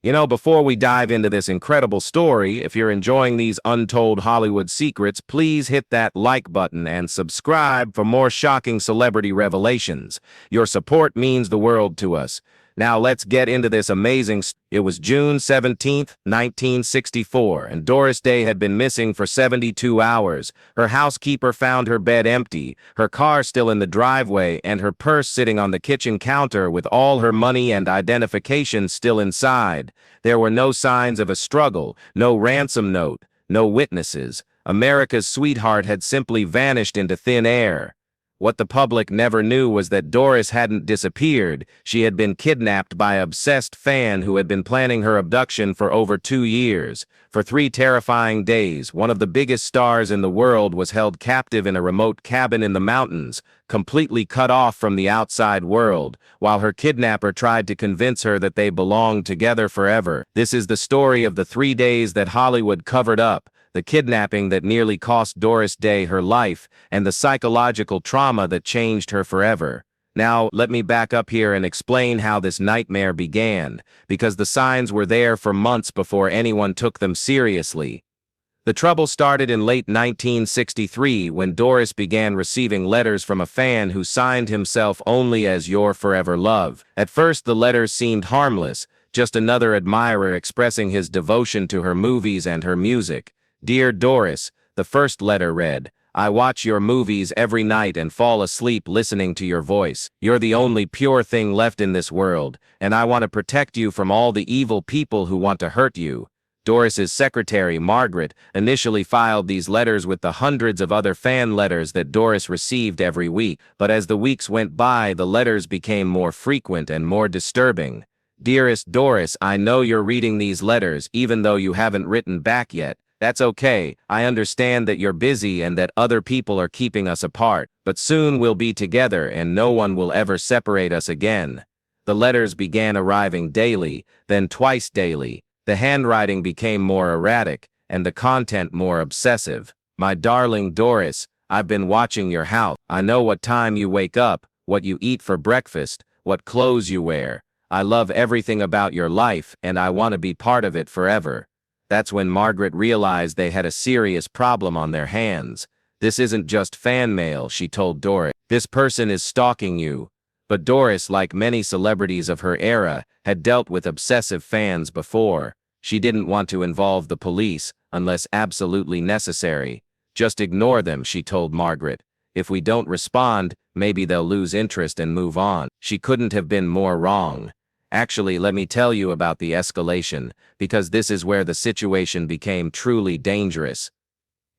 Before we dive into this incredible story, if you're enjoying these untold Hollywood secrets, please hit that like button and subscribe for more shocking celebrity revelations. Your support means the world to us. Now let's get into this It was June 17th, 1964, and Doris Day had been missing for 72 hours. Her housekeeper found her bed empty, her car still in the driveway, and her purse sitting on the kitchen counter with all her money and identification still inside. There were no signs of a struggle, no ransom note, no witnesses. America's sweetheart had simply vanished into thin air. What the public never knew was that Doris hadn't disappeared. She had been kidnapped by an obsessed fan who had been planning her abduction for over 2 years. For 3 terrifying days, one of the biggest stars in the world was held captive in a remote cabin in the mountains, completely cut off from the outside world, while her kidnapper tried to convince her that they belonged together forever. This is the story of the 3 days that Hollywood covered up, the kidnapping that nearly cost Doris Day her life, and the psychological trauma that changed her forever. Now, let me back up here and explain how this nightmare began, because the signs were there for months before anyone took them seriously. The trouble started in late 1963 when Doris began receiving letters from a fan who signed himself only as Your Forever Love. At first, the letters seemed harmless, just another admirer expressing his devotion to her movies and her music. Dear Doris, the first letter read, I watch your movies every night and fall asleep listening to your voice. You're the only pure thing left in this world, and I want to protect you from all the evil people who want to hurt you. Doris's secretary, Margaret, initially filed these letters with the hundreds of other fan letters that Doris received every week, but as the weeks went by, the letters became more frequent and more disturbing. Dearest Doris, I know you're reading these letters even though you haven't written back yet. That's okay. I understand that you're busy and that other people are keeping us apart, but soon we'll be together and no one will ever separate us again. The letters began arriving daily, then twice daily. The handwriting became more erratic, and the content more obsessive. My darling Doris, I've been watching your house. I know what time you wake up, what you eat for breakfast, what clothes you wear. I love everything about your life, and I want to be part of it forever. That's when Margaret realized they had a serious problem on their hands. This isn't just fan mail, she told Doris. This person is stalking you. But Doris, like many celebrities of her era, had dealt with obsessive fans before. She didn't want to involve the police, unless absolutely necessary. Just ignore them, she told Margaret. If we don't respond, maybe they'll lose interest and move on. She couldn't have been more wrong. Actually, let me tell you about the escalation, because this is where the situation became truly dangerous.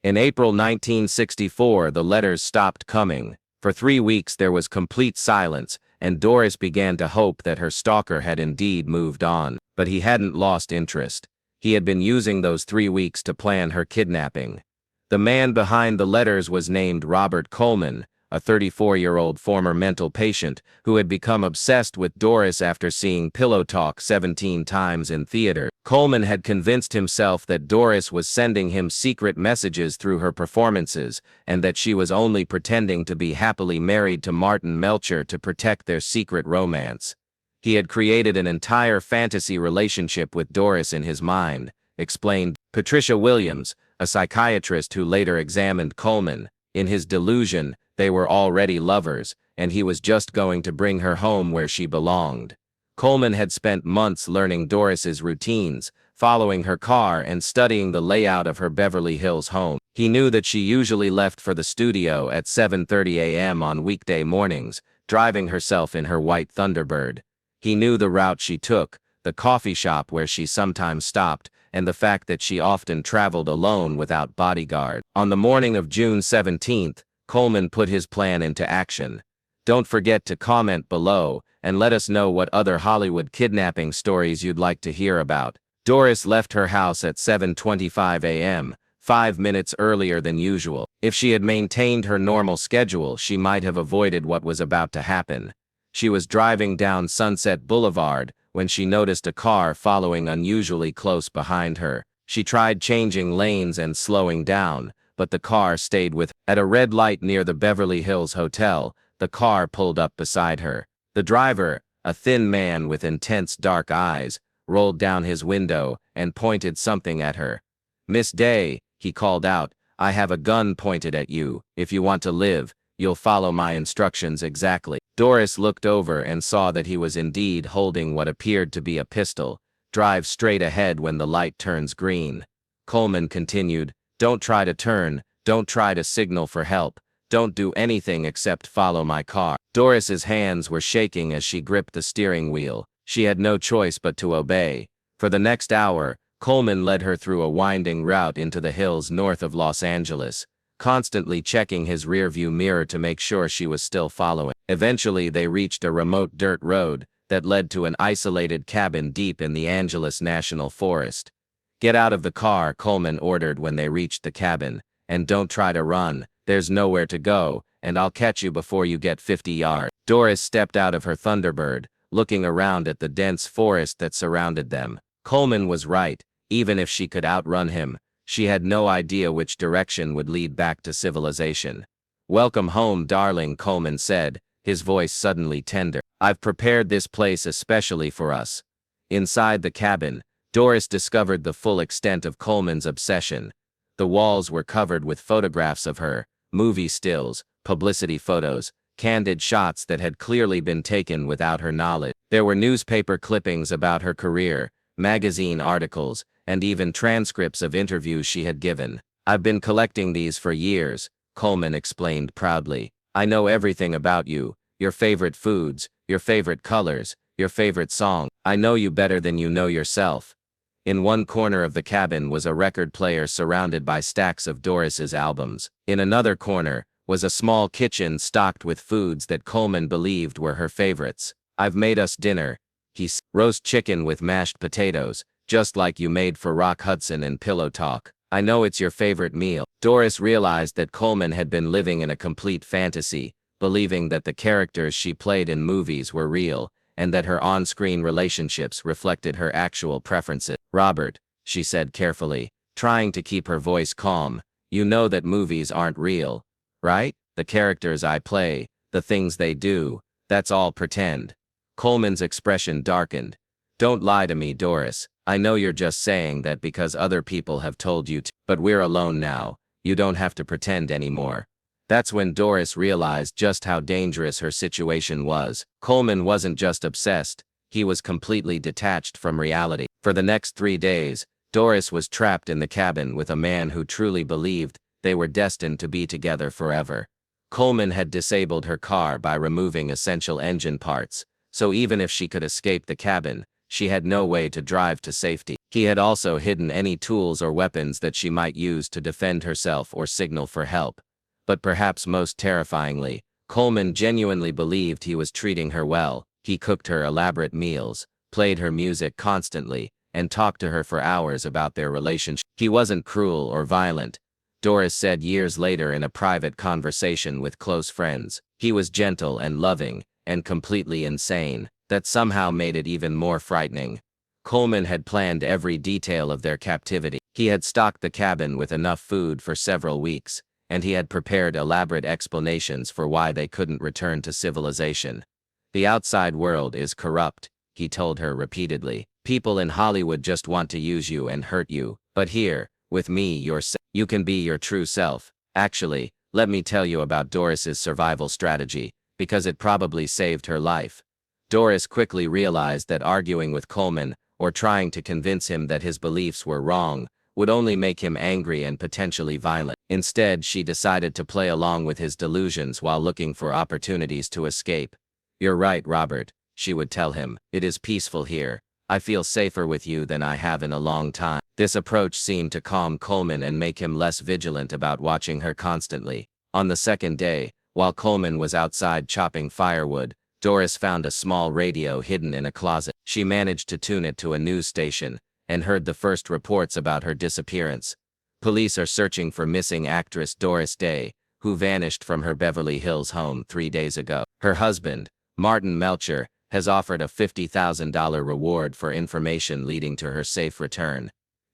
In April 1964, the letters stopped coming. For 3 weeks, there was complete silence, and Doris began to hope that her stalker had indeed moved on. But he hadn't lost interest. He had been using those 3 weeks to plan her kidnapping. The man behind the letters was named Robert Coleman, a 34-year-old former mental patient who had become obsessed with Doris after seeing Pillow Talk 17 times in theater. Coleman had convinced himself that Doris was sending him secret messages through her performances and that she was only pretending to be happily married to Martin Melcher to protect their secret romance. He had created an entire fantasy relationship with Doris in his mind, explained Patricia Williams, a psychiatrist who later examined Coleman. In his delusion, they were already lovers, and he was just going to bring her home where she belonged. Coleman had spent months learning Doris's routines, following her car and studying the layout of her Beverly Hills home. He knew that she usually left for the studio at 7:30 a.m. on weekday mornings, driving herself in her white Thunderbird. He knew the route she took, the coffee shop where she sometimes stopped, and the fact that she often traveled alone without bodyguard. On the morning of June 17th, Coleman put his plan into action. Don't forget to comment below and let us know what other Hollywood kidnapping stories you'd like to hear about. Doris left her house at 7:25 a.m., 5 minutes earlier than usual. If she had maintained her normal schedule, she might have avoided what was about to happen. She was driving down Sunset Boulevard when she noticed a car following unusually close behind her. She tried changing lanes and slowing down, but the car stayed with her. At a red light near the Beverly Hills Hotel, the car pulled up beside her. The driver, a thin man with intense dark eyes, rolled down his window, and pointed something at her. "Miss Day," he called out, "I have a gun pointed at you. If you want to live, you'll follow my instructions exactly." Doris looked over and saw that he was indeed holding what appeared to be a pistol. "Drive straight ahead when the light turns green." Coleman continued, "Don't try to turn, don't try to signal for help, don't do anything except follow my car." Doris's hands were shaking as she gripped the steering wheel. She had no choice but to obey. For the next hour, Coleman led her through a winding route into the hills north of Los Angeles, constantly checking his rearview mirror to make sure she was still following. Eventually, they reached a remote dirt road that led to an isolated cabin deep in the Angeles National Forest. "Get out of the car," Coleman ordered when they reached the cabin, "and don't try to run. There's nowhere to go, and I'll catch you before you get 50 yards. Doris stepped out of her Thunderbird, looking around at the dense forest that surrounded them. Coleman was right. Even if she could outrun him, she had no idea which direction would lead back to civilization. "Welcome home, darling," Coleman said, his voice suddenly tender. "I've prepared this place especially for us." Inside the cabin, Doris discovered the full extent of Coleman's obsession. The walls were covered with photographs of her, movie stills, publicity photos, candid shots that had clearly been taken without her knowledge. There were newspaper clippings about her career, magazine articles, and even transcripts of interviews she had given. "I've been collecting these for years," Coleman explained proudly. "I know everything about you, your favorite foods, your favorite colors, your favorite song. I know you better than you know yourself." In one corner of the cabin was a record player surrounded by stacks of Doris's albums. In another corner was a small kitchen stocked with foods that Coleman believed were her favorites. "I've made us dinner," he said. "Roast chicken with mashed potatoes, just like you made for Rock Hudson and Pillow Talk. I know it's your favorite meal." Doris realized that Coleman had been living in a complete fantasy, believing that the characters she played in movies were real, and that her on-screen relationships reflected her actual preferences. "Robert," she said carefully, trying to keep her voice calm, "you know that movies aren't real, right? The characters I play, the things they do, that's all pretend." Coleman's expression darkened. "Don't lie to me, Doris. I know you're just saying that because other people have told you to. But we're alone now. You don't have to pretend anymore." That's when Doris realized just how dangerous her situation was. Coleman wasn't just obsessed, he was completely detached from reality. For the next 3 days, Doris was trapped in the cabin with a man who truly believed they were destined to be together forever. Coleman had disabled her car by removing essential engine parts, so even if she could escape the cabin, she had no way to drive to safety. He had also hidden any tools or weapons that she might use to defend herself or signal for help. But perhaps most terrifyingly, Coleman genuinely believed he was treating her well. He cooked her elaborate meals, played her music constantly, and talked to her for hours about their relationship. He wasn't cruel or violent, Doris said years later in a private conversation with close friends. He was gentle and loving, and completely insane. That somehow made it even more frightening. Coleman had planned every detail of their captivity. He had stocked the cabin with enough food for several weeks, and he had prepared elaborate explanations for why they couldn't return to civilization. "The outside world is corrupt," he told her repeatedly. "People in Hollywood just want to use you and hurt you. But here, with me, you can be your true self." Actually, let me tell you about Doris's survival strategy, because it probably saved her life. Doris quickly realized that arguing with Coleman, or trying to convince him that his beliefs were wrong, would only make him angry and potentially violent. Instead, she decided to play along with his delusions while looking for opportunities to escape. "You're right, Robert," she would tell him. "It is peaceful here. I feel safer with you than I have in a long time." This approach seemed to calm Coleman and make him less vigilant about watching her constantly. On the second day, while Coleman was outside chopping firewood, Doris found a small radio hidden in a closet. She managed to tune it to a news station, and heard the first reports about her disappearance. Police are searching for missing actress Doris Day, who vanished from her Beverly Hills home 3 days ago. Her husband, Martin Melcher, has offered a $50,000 reward for information leading to her safe return.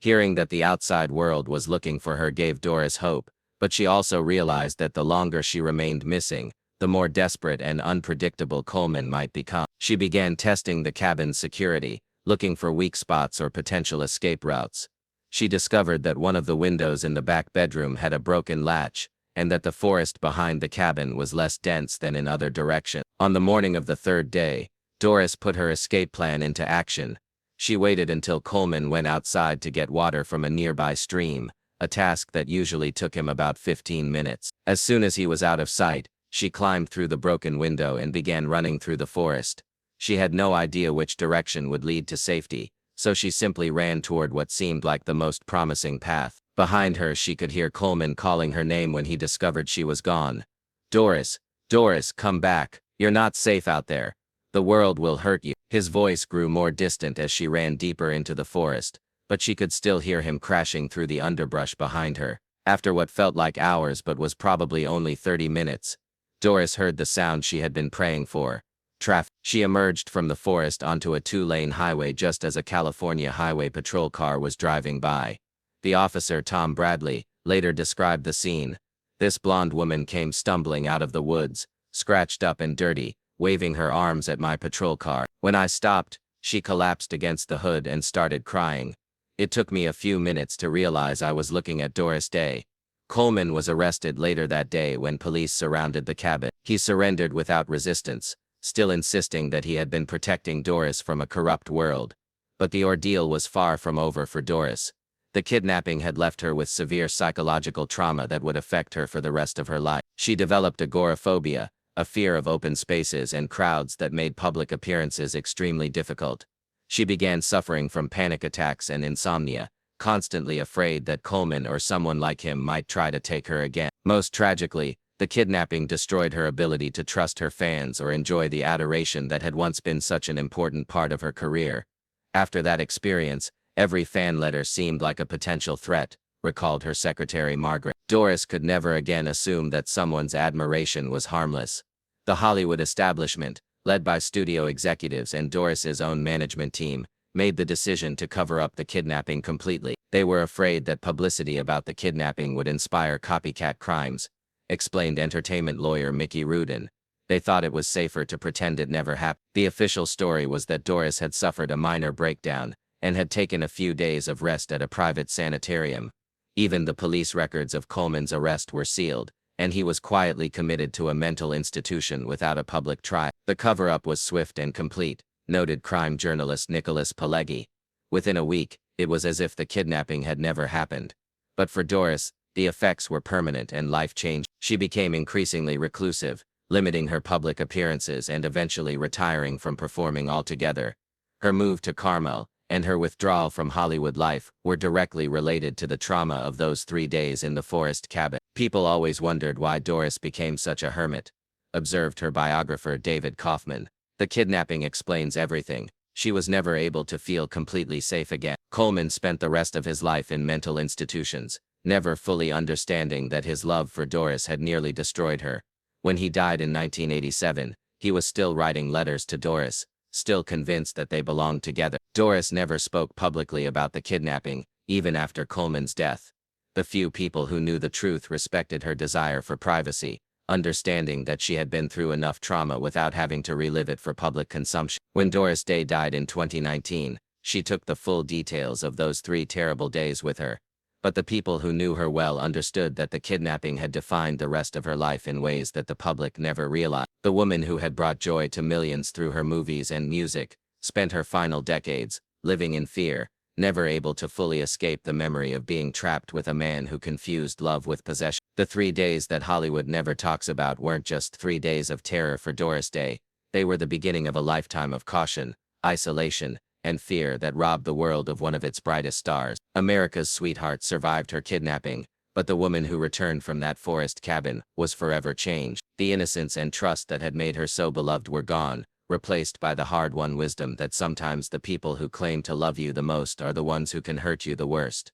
Hearing that the outside world was looking for her gave Doris hope, but she also realized that the longer she remained missing, the more desperate and unpredictable Coleman might become. She began testing the cabin's security, looking for weak spots or potential escape routes. She discovered that one of the windows in the back bedroom had a broken latch, and that the forest behind the cabin was less dense than in other directions. On the morning of the third day, Doris put her escape plan into action. She waited until Coleman went outside to get water from a nearby stream, a task that usually took him about 15 minutes. As soon as he was out of sight, she climbed through the broken window and began running through the forest. She had no idea which direction would lead to safety, so she simply ran toward what seemed like the most promising path. Behind her, she could hear Coleman calling her name when he discovered she was gone. "Doris, Doris, come back. You're not safe out there. The world will hurt you." His voice grew more distant as she ran deeper into the forest, but she could still hear him crashing through the underbrush behind her. After what felt like hours but was probably only 30 minutes, Doris heard the sound she had been praying for. Traffic. She emerged from the forest onto a 2-lane highway just as a California Highway Patrol car was driving by. The officer, Tom Bradley, later described the scene. "This blonde woman came stumbling out of the woods, scratched up and dirty, waving her arms at my patrol car. When I stopped, she collapsed against the hood and started crying. It took me a few minutes to realize I was looking at Doris Day." Coleman was arrested later that day when police surrounded the cabin. He surrendered without resistance, still insisting that he had been protecting Doris from a corrupt world. But the ordeal was far from over for Doris. The kidnapping had left her with severe psychological trauma that would affect her for the rest of her life. She developed agoraphobia, a fear of open spaces and crowds that made public appearances extremely difficult. She began suffering from panic attacks and insomnia, constantly afraid that Coleman or someone like him might try to take her again. Most tragically, the kidnapping destroyed her ability to trust her fans or enjoy the adoration that had once been such an important part of her career. After that experience, every fan letter seemed like a potential threat, recalled her secretary Margaret. Doris could never again assume that someone's admiration was harmless. The Hollywood establishment, led by studio executives and Doris's own management team, made the decision to cover up the kidnapping completely. They were afraid that publicity about the kidnapping would inspire copycat crimes, explained entertainment lawyer Mickey Rudin. They thought it was safer to pretend it never happened. The official story was that Doris had suffered a minor breakdown and had taken a few days of rest at a private sanitarium. Even the police records of Coleman's arrest were sealed, and he was quietly committed to a mental institution without a public trial. The cover-up was swift and complete, noted crime journalist Nicholas Pileggi. Within a week, it was as if the kidnapping had never happened. But for Doris, the effects were permanent and life-changing. She became increasingly reclusive, limiting her public appearances and eventually retiring from performing altogether. Her move to Carmel and her withdrawal from Hollywood life were directly related to the trauma of those 3 days in the forest cabin. "People always wondered why Doris became such a hermit," observed her biographer David Kaufman. "The kidnapping explains everything. She was never able to feel completely safe again." Coleman spent the rest of his life in mental institutions, never fully understanding that his love for Doris had nearly destroyed her. When he died in 1987, he was still writing letters to Doris, still convinced that they belonged together. Doris never spoke publicly about the kidnapping, even after Coleman's death. The few people who knew the truth respected her desire for privacy, understanding that she had been through enough trauma without having to relive it for public consumption. When Doris Day died in 2019, she took the full details of those 3 terrible days with her. But the people who knew her well understood that the kidnapping had defined the rest of her life in ways that the public never realized. The woman who had brought joy to millions through her movies and music spent her final decades living in fear, never able to fully escape the memory of being trapped with a man who confused love with possession. The 3 days that Hollywood never talks about weren't just 3 days of terror for Doris Day. They were the beginning of a lifetime of caution, isolation, and fear that robbed the world of one of its brightest stars. America's sweetheart survived her kidnapping, but the woman who returned from that forest cabin was forever changed. The innocence and trust that had made her so beloved were gone, replaced by the hard-won wisdom that sometimes the people who claim to love you the most are the ones who can hurt you the worst.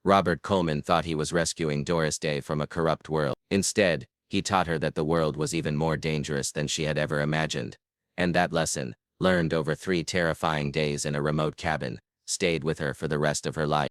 Robert Coleman thought he was rescuing Doris Day from a corrupt world. Instead, he taught her that the world was even more dangerous than she had ever imagined. And that lesson, learned over 3 terrifying days in a remote cabin, stayed with her for the rest of her life.